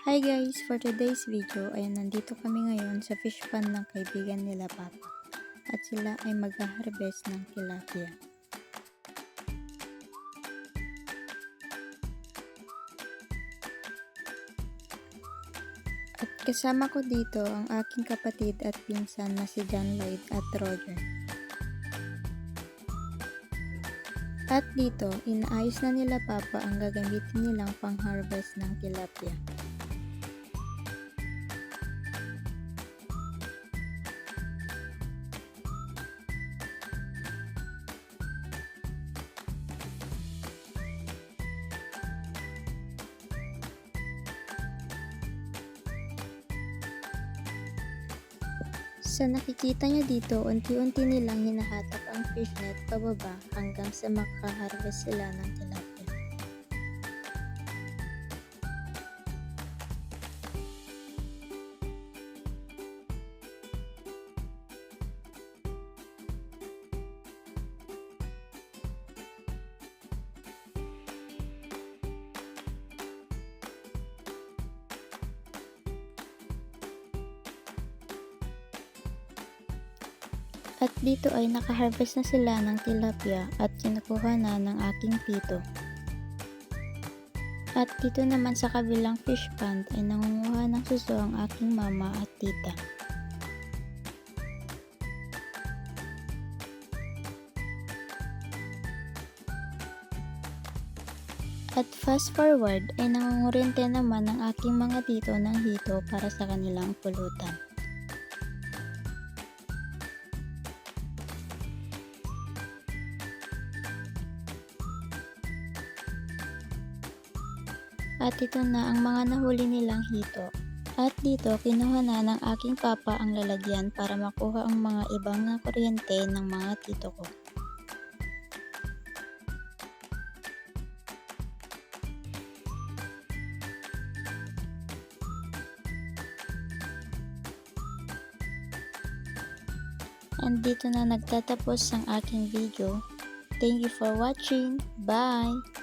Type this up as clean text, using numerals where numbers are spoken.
Hi guys! For today's video ay nandito kami ngayon sa fish pond ng kaibigan nila Papa at sila ay mag-harvest ng tilapia. At kasama ko dito ang aking kapatid at pinsan na si John Lloyd at Roger. At dito, inaayos na nila Papa ang gagamitin nilang pang-harvest ng tilapia. Sa nakikita nyo dito, unti-unti nilang hinahatak ang fishnet pababa hanggang sa makaharvest sila ng tilapia. At dito ay nakaharvest na sila ng tilapia at kinukuha na ng aking tito. At dito naman sa kabilang fish pond ay nangunguha ng suso ang aking mama at tita. At fast forward ay nangungurente naman ang aking mga tito ng hito para sa kanilang pulutan. At ito na ang mga nahuli nilang hito. At dito, kinuha na ng aking papa ang lalagyan para makuha ang mga ibang na kuryente ng mga tito ko. And dito na nagtatapos ang aking video. Thank you for watching. Bye!